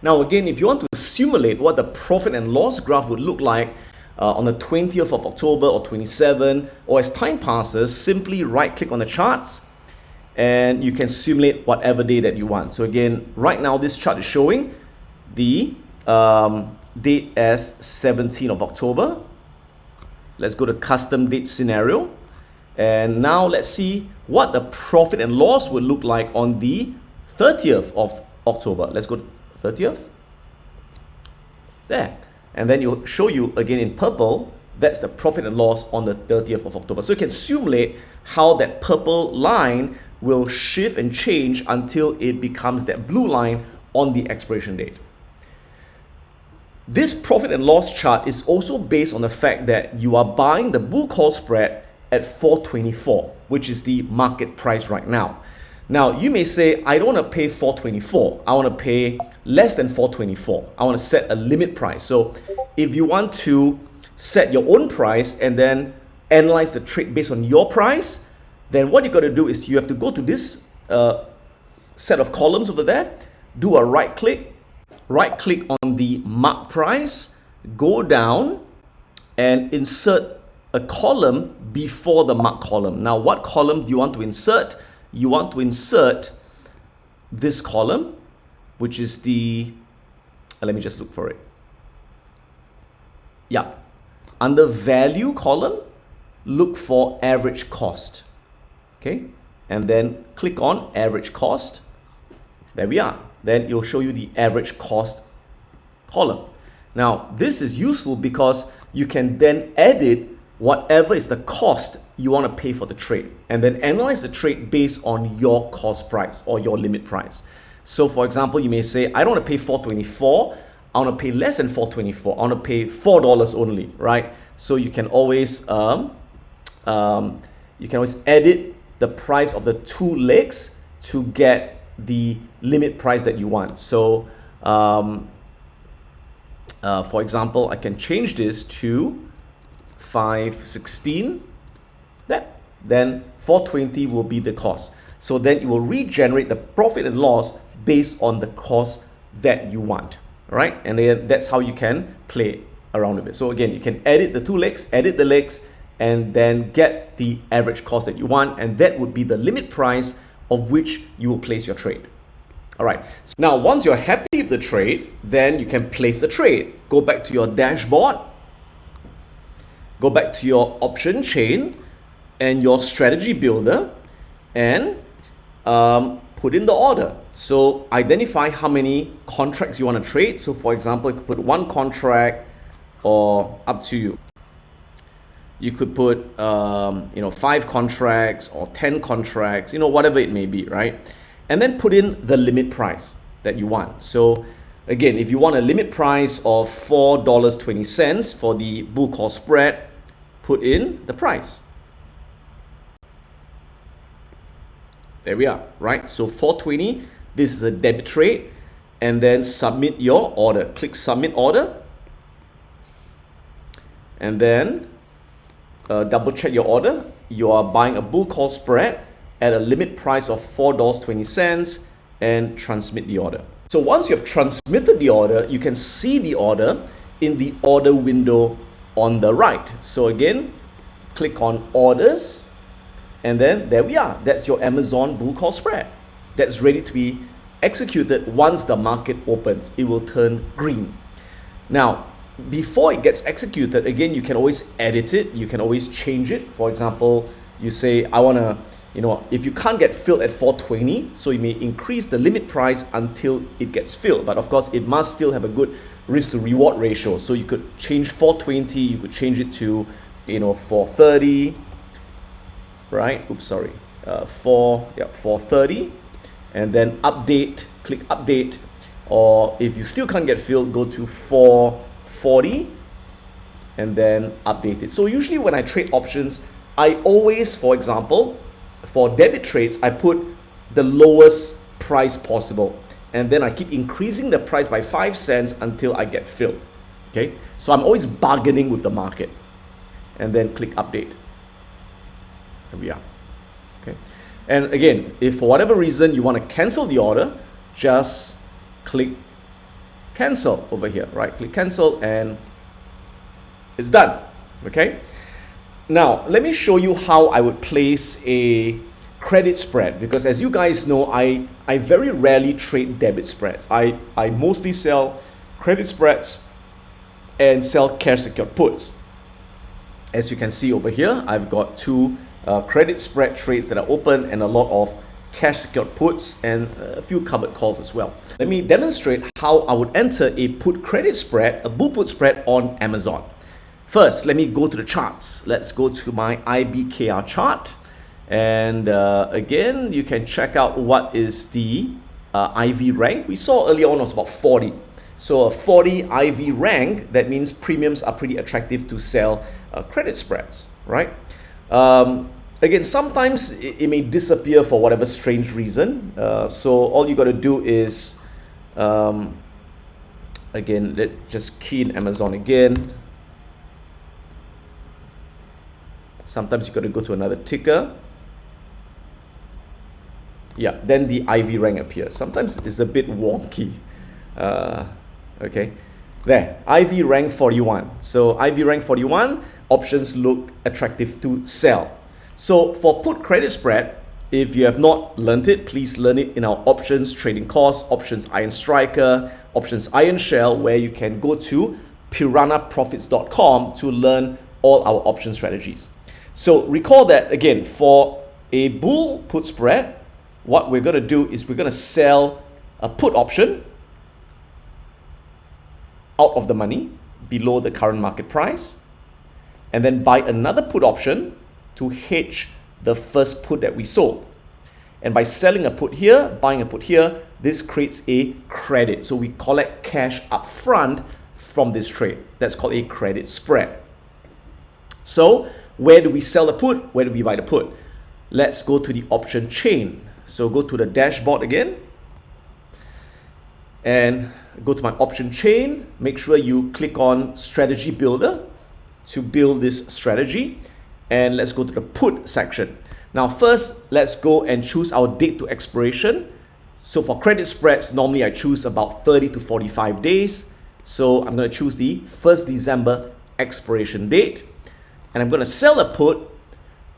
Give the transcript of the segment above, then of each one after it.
Now again, if you want to simulate what the profit and loss graph would look like on the 20th of October or 27, or as time passes, simply right click on the charts and you can simulate whatever day that you want. So again, right now this chart is showing the date as 17th of October. Let's go to custom date scenario. And now let's see what the profit and loss would look like on the 30th of October. Let's go to 30th. There. And then it'll show you again in purple, that's the profit and loss on the 30th of October. So you can simulate how that purple line will shift and change until it becomes that blue line on the expiration date. This profit and loss chart is also based on the fact that you are buying the bull call spread at 424, which is the market price right now. Now, you may say, I don't want to pay 424. I want to pay less than 424. I want to set a limit price. So if you want to set your own price and then analyze the trade based on your price, then what you got to do is you have to go to this set of columns over there, do a right click on the mark price, go down and insert a column before the mark column. Now, what column do you want to insert? You want to insert this column, which is the, let me just look for it. Yeah, under value column, look for average cost. Okay, and then click on average cost. There we are. Then it'll show you the average cost column. Now, this is useful because you can then edit whatever is the cost you want to pay for the trade and then analyze the trade based on your cost price or your limit price. So for example, you may say, I don't want to pay $4.24. I want to pay less than $4.24. I want to pay $4 only, right? So you can always edit the price of the two legs to get the limit price that you want. So for example, I can change this to 516. Then 420 will be the cost. So then it will regenerate the profit and loss based on the cost that you want, right? And then that's how you can play around with it. So again, you can edit the two legs, edit the legs, and then get the average cost that you want, and that would be the limit price of which you will place your trade. All right, so now once you're happy with the trade, then you can place the trade. Go back to your dashboard, go back to your option chain and your strategy builder and put in the order. So identify how many contracts you want to trade. So for example, you could put one contract or up to you. You could put 5 contracts or 10 contracts, whatever it may be, right? And then put in the limit price that you want. So again, if you want a limit price of $4.20 for the bull call spread, put in the price. There we are, right? So 420, this is a debit trade, and then submit your order. Click submit order, and then double check your order. You are buying a bull call spread at a limit price of $4.20 and transmit the order. So once you have transmitted the order, you can see the order in the order window on the right. So again, click on orders, and then there we are. That's your Amazon bull call spread. That's ready to be executed once the market opens. It will turn green. Now, before it gets executed, again, you can always edit it. You can always change it. For example, you say, I want to, if you can't get filled at 420, so you may increase the limit price until it gets filled. But of course, it must still have a good risk to reward ratio. So you could change 420, you could change it to, 430, right? Oops, sorry. 430, and then update, click update. Or if you still can't get filled, go to 440 and then update it. So usually when I trade options, I always, for example, for debit trades, I put the lowest price possible, and then I keep increasing the price by 5 cents until I get filled. Okay, so I'm always bargaining with the market, and then click update. There we are. Okay, and again, if for whatever reason you want to cancel the order, just click cancel over here, right? Click cancel and it's done, okay? Now, let me show you how I would place a credit spread, because as you guys know, I very rarely trade debit spreads. I mostly sell credit spreads and sell cash secured puts. As you can see over here, I've got two credit spread trades that are open and a lot of cash secured puts and a few covered calls as well. Let me demonstrate how I would enter a put credit spread, a bull put spread on Amazon. First, let me go to the charts. Let's go to my IBKR chart. And again, you can check out what is the IV rank. We saw earlier on was about 40. So a 40 IV rank, that means premiums are pretty attractive to sell credit spreads, right? Again, sometimes it may disappear for whatever strange reason. So all you got to do is, again, let's just key in Amazon again. Sometimes you got to go to another ticker. Yeah, then the IV rank appears. Sometimes it's a bit wonky. Okay, there, IV rank 41. So IV rank 41, options look attractive to sell. So for put credit spread, if you have not learned it, please learn it in our options trading course, options Iron Striker, options Iron Shell, where you can go to piranhaprofits.com to learn all our option strategies. So recall that again, for a bull put spread, what we're going to do is we're going to sell a put option out of the money below the current market price, and then buy another put option to hedge the first put that we sold. And by selling a put here, buying a put here, this creates a credit. So we collect cash up front from this trade. That's called a credit spread. So where do we sell the put? Where do we buy the put? Let's go to the option chain. So go to the dashboard again and go to my option chain. Make sure you click on strategy builder to build this strategy. And let's go to the put section. Now first, let's go and choose our date to expiration. So for credit spreads, normally I choose about 30 to 45 days. So I'm going to choose the 1st December expiration date. And I'm going to sell a put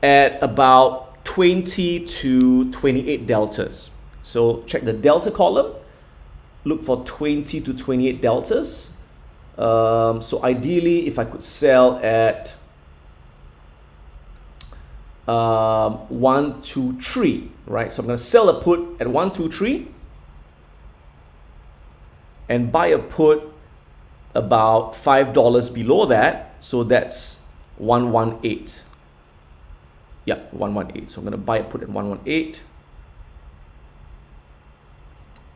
at about 20 to 28 deltas. So check the delta column. Look for 20 to 28 deltas. So ideally, if I could sell at 1, 2, 3, right? So I'm going to sell a put at 1, 2, 3 and buy a put about $5 below that. So that's 118. Yep, 118. So I'm going to buy a put at 118.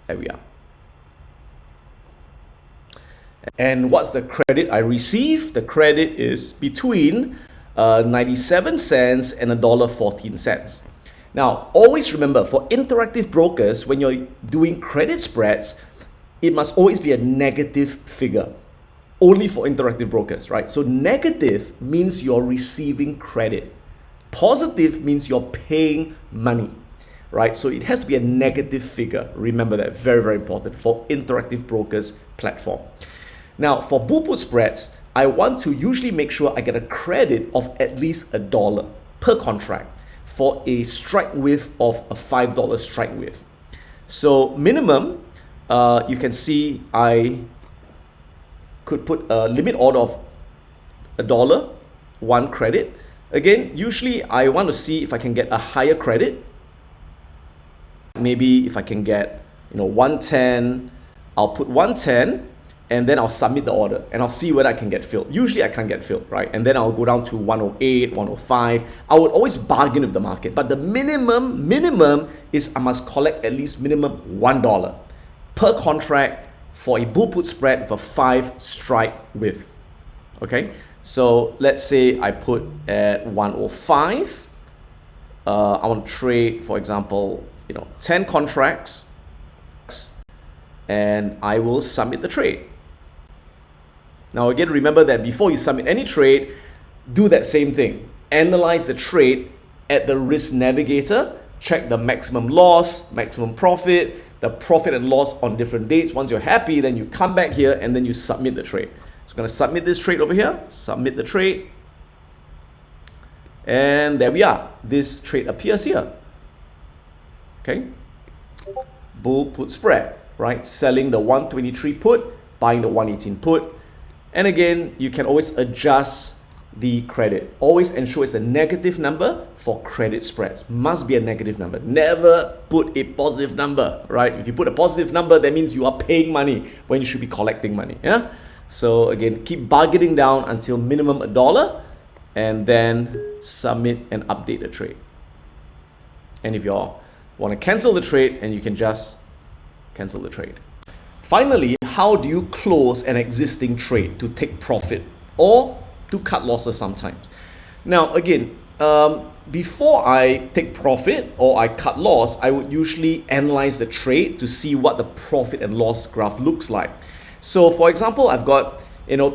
There we are. And what's the credit I receive? The credit is between 97 cents and $1.14. Now, always remember, for interactive brokers, when you're doing credit spreads, it must always be a negative figure. Only for interactive brokers, right? So negative means you're receiving credit. Positive means you're paying money, right? So it has to be a negative figure. Remember that, very, very important for interactive brokers platform. Now, for bull put spreads, I want to usually make sure I get a credit of at least $1 per contract for a strike width of a $5 strike width. So minimum, you can see I could put a limit order of $1, 1 credit. Again, usually I want to see if I can get a higher credit. Maybe if I can get, 110, I'll put 110. And then I'll submit the order and I'll see whether I can get filled. Usually I can't get filled, right? And then I'll go down to 108, 105. I would always bargain with the market, but the minimum is I must collect at least minimum $1 per contract for a bull put spread with a 5 strike width. Okay, so let's say I put at 105. I want to trade, for example, 10 contracts, and I will submit the trade. Now again, remember that before you submit any trade, do that same thing. Analyze the trade at the Risk Navigator, check the maximum loss, maximum profit, the profit and loss on different dates. Once you're happy, then you come back here and then you submit the trade. So I'm going to submit this trade over here, submit the trade. And there we are. This trade appears here. Okay. Bull put spread, right? Selling the 123 put, buying the 118 put. And again, you can always adjust the credit. Always ensure it's a negative number for credit spreads. Must be a negative number. Never put a positive number, right? If you put a positive number, that means you are paying money when you should be collecting money. Yeah. So again, keep bargaining down until minimum $1, and then submit and update the trade. And if you all want to cancel the trade, and you can just cancel the trade. Finally, how do you close an existing trade to take profit or to cut losses sometimes? Now, again, before I take profit or I cut loss, I would usually analyze the trade to see what the profit and loss graph looks like. So, for example, I've got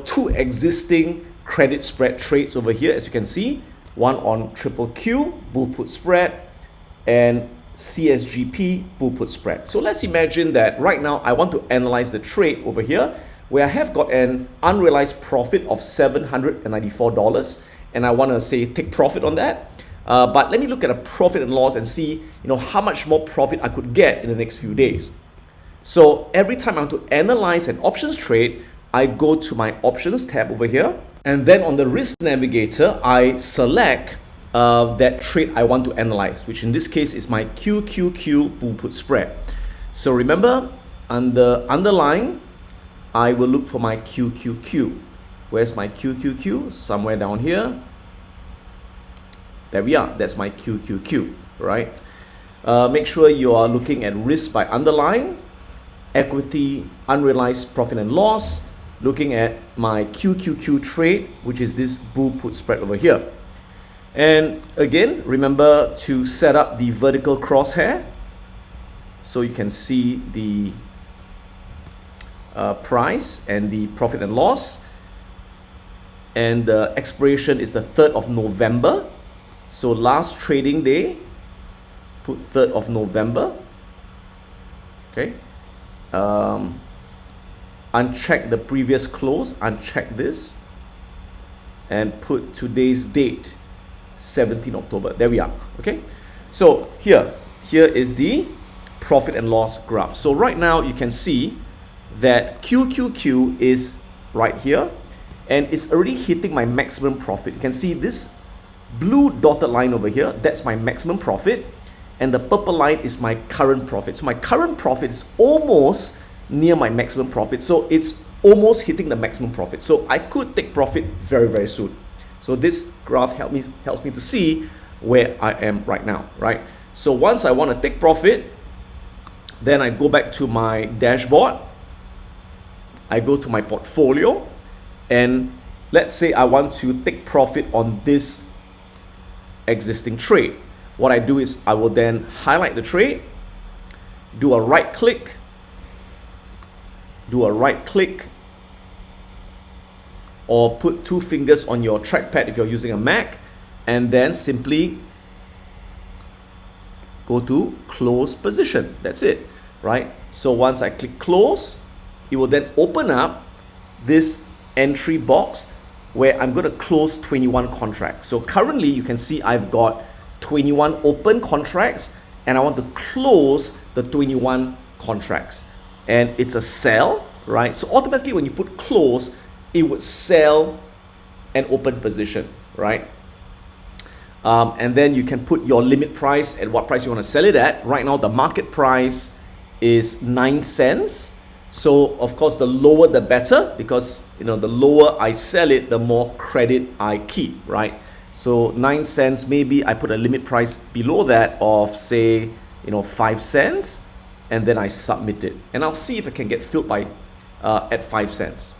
two existing credit spread trades over here, as you can see, one on QQQ, bull put spread, and CSGP, bull put spread. So let's imagine that right now I want to analyze the trade over here where I have got an unrealized profit of $794, and I want to say take profit on that. But let me look at a profit and loss and see how much more profit I could get in the next few days. So every time I want to analyze an options trade, I go to my options tab over here, and then on the Risk Navigator, I select that trade I want to analyze, which in this case is my QQQ bull put spread. So remember, under underlying, I will look for my QQQ. Where's my QQQ? Somewhere down here. There we are. That's my QQQ, right? Make sure you are looking at risk by underlying, equity, unrealized profit and loss, looking at my QQQ trade, which is this bull put spread over here. And again, remember to set up the vertical crosshair so you can see the price and the profit and loss. And the expiration is the 3rd of November. So last trading day, put 3rd of November. Okay. Uncheck the previous close, uncheck this, and put today's date, 17 October. There we are. Okay. So here is the profit and loss graph. So right now you can see that QQQ is right here, and it's already hitting my maximum profit. You can see this blue dotted line over here, that's my maximum profit, and the purple line is my current profit. So my current profit is almost near my maximum profit, so it's almost hitting the maximum profit. So I could take profit very, very soon. So this graph helps me to see where I am right now, right? So once I want to take profit, then I go back to my dashboard, I go to my portfolio, and let's say I want to take profit on this existing trade. What I do is I will then highlight the trade, do a right click, or put two fingers on your trackpad if you're using a Mac, and then simply go to close position. That's it, right? So once I click close, it will then open up this entry box where I'm going to close 21 contracts. So currently you can see I've got 21 open contracts, and I want to close the 21 contracts, and it's a sell, right? So automatically when you put close, it would sell an open position, right? And then you can put your limit price at what price you want to sell it at. Right now the market price is 9 cents. So of course the lower the better, because the lower I sell it, the more credit I keep, right? So 9 cents, maybe I put a limit price below that of say 5 cents, and then I submit it, and I'll see if I can get filled by at 5 cents.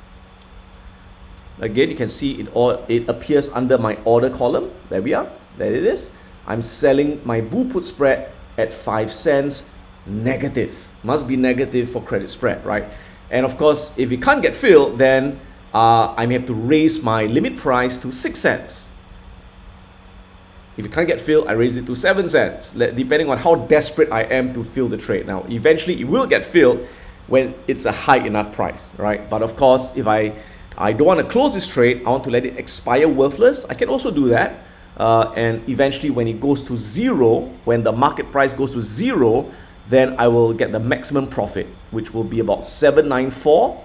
Again, you can see it appears under my order column. There we are. There it is. I'm selling my bull put spread at 5 cents negative. Must be negative for credit spread, right? And of course, if it can't get filled, then I may have to raise my limit price to 6 cents. If it can't get filled, I raise it to 7 cents, depending on how desperate I am to fill the trade. Now, eventually it will get filled when it's a high enough price, right? But of course, if I don't want to close this trade, I want to let it expire worthless, I can also do that. And eventually when it goes to zero, when the market price goes to zero, then I will get the maximum profit, which will be about 794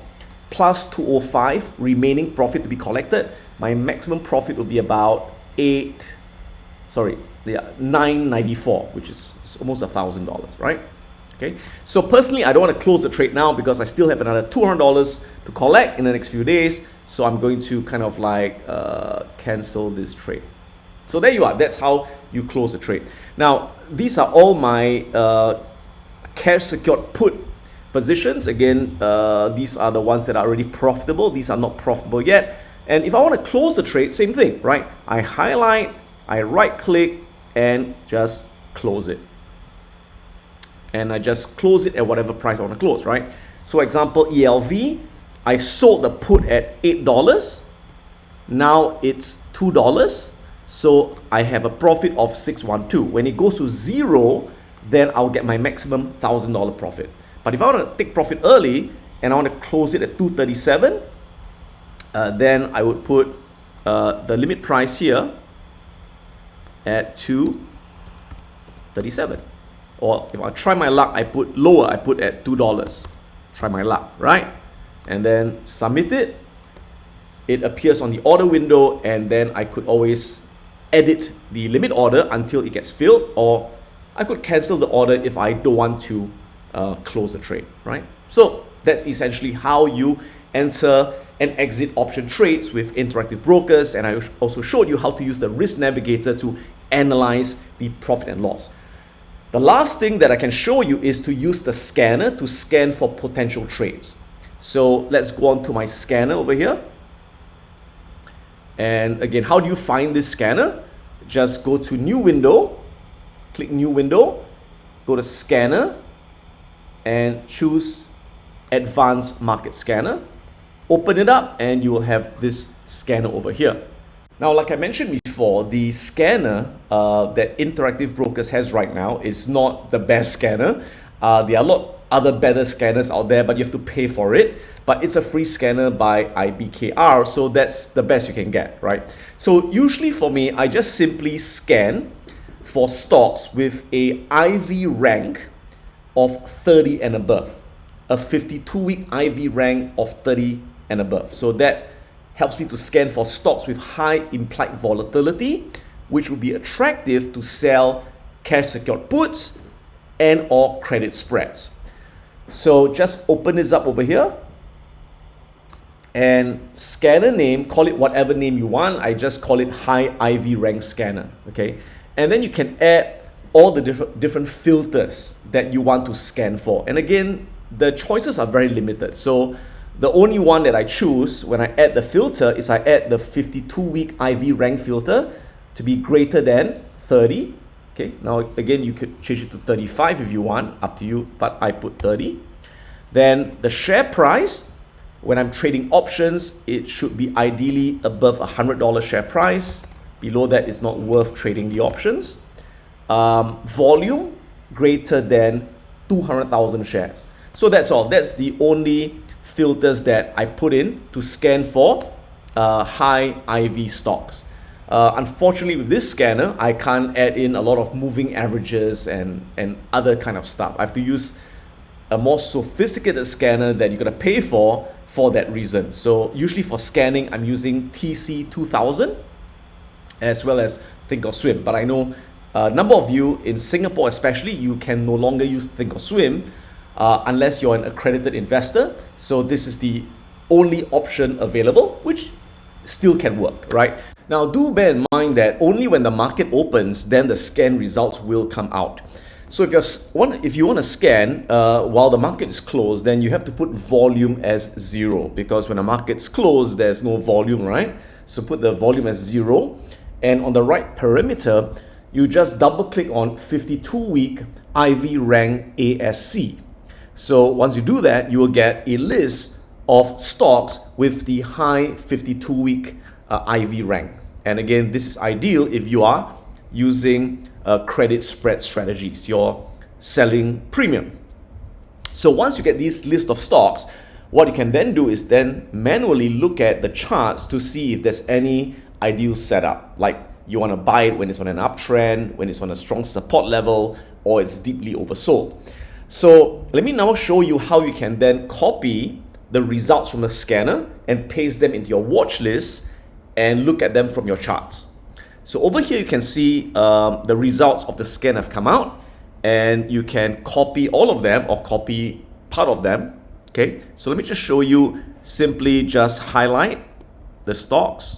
plus 205 remaining profit to be collected. My maximum profit will be about 994, which is almost $1,000, right? Okay, so personally, I don't want to close the trade now because I still have another $200 to collect in the next few days. So I'm going to kind of like cancel this trade. So there you are. That's how you close the trade. Now, these are all my cash secured put positions. Again, these are the ones that are already profitable. These are not profitable yet. And if I want to close the trade, same thing, right? I highlight, I right click, and just close it. And I just close it at whatever price I want to close, right? So example, ELV, I sold the put at $8. Now it's $2. So I have a profit of 612. When it goes to zero, then I'll get my maximum $1,000 profit. But if I want to take profit early and I want to close it at 237, then I would put the limit price here at 237. Or if I try my luck, I put lower, I put at $2. Try my luck, right? And then submit it. It appears on the order window, and then I could always edit the limit order until it gets filled, or I could cancel the order if I don't want to close the trade, right? So that's essentially how you enter and exit option trades with Interactive Brokers, and I also showed you how to use the Risk Navigator to analyze the profit and loss. The last thing that I can show you is to use the scanner to scan for potential trades. So let's go on to my scanner over here. And again, how do you find this scanner? Just go to New Window, click New Window, go to Scanner, and choose Advanced Market Scanner. Open it up, and you will have this scanner over here. Now, like I mentioned before, the scanner that Interactive Brokers has right now is not the best scanner. There are a lot other better scanners out there, but you have to pay for it. But it's a free scanner by IBKR, so that's the best you can get, right? So usually for me, I just simply scan for stocks with a IV rank of 30 and above, a 52-week IV rank of 30 and above. So that helps me to scan for stocks with high implied volatility, which would be attractive to sell cash secured puts and or credit spreads. So just open this up over here, and scanner name, call it whatever name you want. I just call it high IV rank scanner, okay? And then you can add all the different filters that you want to scan for. And again, the choices are very limited. So the only one that I choose when I add the filter is I add the 52-week IV rank filter to be greater than 30. Okay, now again, you could change it to 35 if you want, up to you, but I put 30. Then the share price, when I'm trading options, it should be ideally above $100 share price. Below that, it's not worth trading the options. Volume greater than 200,000 shares. So that's all. That's the only filters that I put in to scan for high IV stocks. Unfortunately, with this scanner, I can't add in a lot of moving averages and other kind of stuff. I have to use a more sophisticated scanner that you're going to pay for that reason. So usually for scanning, I'm using TC2000 as well as Thinkorswim. But I know a number of you in Singapore especially, you can no longer use Thinkorswim unless you're an accredited investor. So this is the only option available, which still can work, right? Now, do bear in mind that only when the market opens, then the scan results will come out. So if you want to scan while the market is closed, then you have to put volume as 0, because when the market's closed, there's no volume, right? So put the volume as 0, and on the right perimeter, you just double click on 52-week IV rank ASC. So once you do that, you will get a list of stocks with the high 52-week IV rank. And again, this is ideal if you are using credit spread strategies, your selling premium. So once you get this list of stocks, what you can then do is then manually look at the charts to see if there's any ideal setup, like you want to buy it when it's on an uptrend, when it's on a strong support level, or it's deeply oversold. So let me now show you how you can then copy the results from the scanner and paste them into your watch list and look at them from your charts. So over here you can see the results of the scan have come out, and you can copy all of them or copy part of them. Okay, so let me just show you. Simply just highlight the stocks.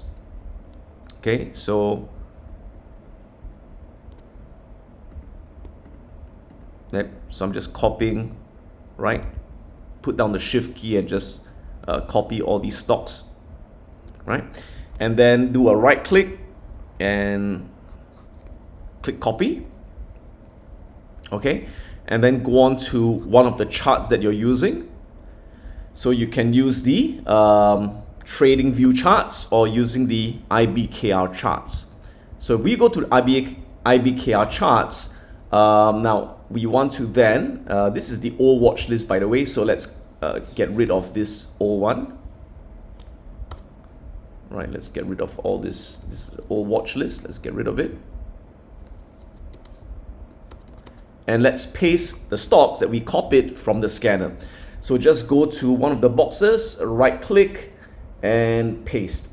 Okay, so I'm just copying, right? Put down the shift key and just copy all these stocks, right? And then do a right click and click copy. Okay, and then go on to one of the charts that you're using. So you can use the trading view charts or using the IBKR charts. So if we go to IBKR charts, now we want to then, this is the old watch list, by the way, so let's get rid of this old one. Right, let's get rid of all this old watch list. Let's get rid of it. And let's paste the stocks that we copied from the scanner. So just go to one of the boxes, right click and paste.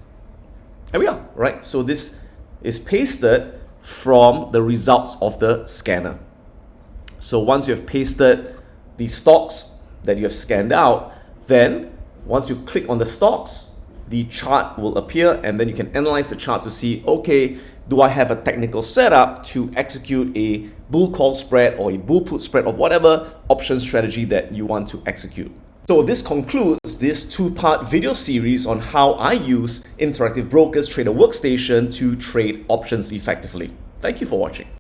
There we are, right? So this is pasted from the results of the scanner. So once you have pasted the stocks that you have scanned out, then once you click on the stocks, the chart will appear, and then you can analyze the chart to see, okay, do I have a technical setup to execute a bull call spread or a bull put spread, or whatever option strategy that you want to execute. So this concludes this two-part video series on how I use Interactive Brokers Trader Workstation to trade options effectively. Thank you for watching.